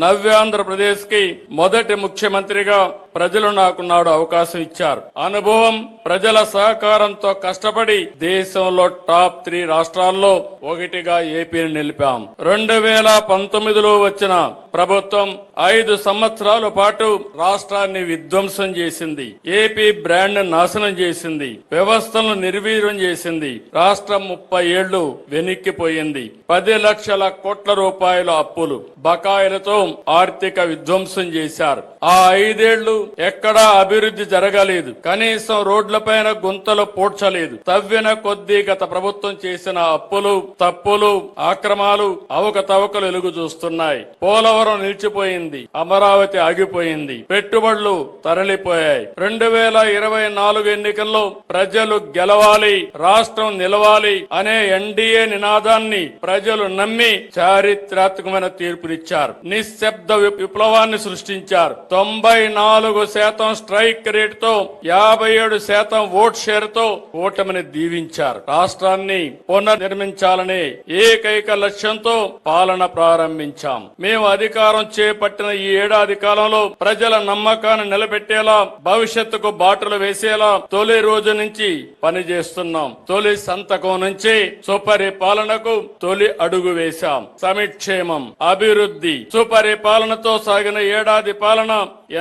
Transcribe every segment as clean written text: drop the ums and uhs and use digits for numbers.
నవ్యాంధ్రప్రదేశ్ కి మొదటి ముఖ్యమంత్రిగా ప్రజలు నాకు నాడు అవకాశం ఇచ్చారు. అనుభవం, ప్రజల సహకారంతో కష్టపడి దేశంలో టాప్ 3 రాష్ట్రాల్లో ఒకటిగా ఏపీని నిలిపాం. 2019లో వచ్చిన ప్రభుత్వం 5 సంవత్సరాల పాటు రాష్ట్రాన్ని విధ్వంసం చేసింది. ఏపీ బ్రాండ్ నాశనం చేసింది. వ్యవస్థలను నిర్వీర్యం చేసింది. రాష్ట్రం 30 ఏళ్లు వెనక్కిపోయింది. 10 లక్షల కోట్ల రూపాయల అప్పులు, బకాయిలతో ఆర్థిక విధ్వంసం చేశారు. ఆ 5 ఏళ్లు ఎక్కడా అభివృద్ధి జరగలేదు. కనీసం రోడ్లపైన గుంతలు పూడ్చలేదు. తవ్విన కొద్దీ గత ప్రభుత్వం చేసిన అప్పులు, తప్పులు, ఆక్రమాలు, అవకతవకలు వెలుగు చూస్తున్నాయి. పోలవరం నిలిచిపోయింది. అమరావతి ఆగిపోయింది. పెట్టుబడులు తరలిపోయాయి. 2024 ఎన్నికల్లో ప్రజలు గెలవాలి, రాష్ట్రం నిలవాలి అనే ఎన్డీఏ నినాదాన్ని ప్రజలు నమ్మి చారిత్రాత్మకమైన తీర్పునిచ్చారు. నిశ్శబ్ద విప్లవాన్ని సృష్టించారు. 94% స్ట్రైక్ రేటుతో 57% ఓట్ షేర్ తో ఓటమిని దీవించారు. రాష్ట్రాన్ని పునర్నిర్మించాలనే ఏకైక లక్ష్యంతో పాలన ప్రారంభించాం. మేము అధికారం చేపట్టిన ఈ ఏడాది కాలంలో ప్రజల నమ్మకాన్ని నిలబెట్టేలా, భవిష్యత్తుకు బాటలు వేసేలా తొలి రోజు నుంచి పనిచేస్తున్నాం. తొలి సంతకం నుంచి సుపరిపాలనకు తొలి అడుగు వేశాం. సంక్షేమం, అభివృద్ధి, సుపరిపాలనతో సాగిన ఏడాది పాలన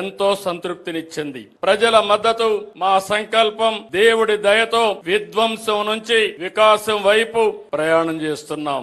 ఎంతో సంతృప్తినిచ్చింది. ప్రజల మద్దతు మా సంకల్పం. దేవుడి దయతో విధ్వంసం నుంచి వికాసం వైపు ప్రయాణం చేస్తున్నాం.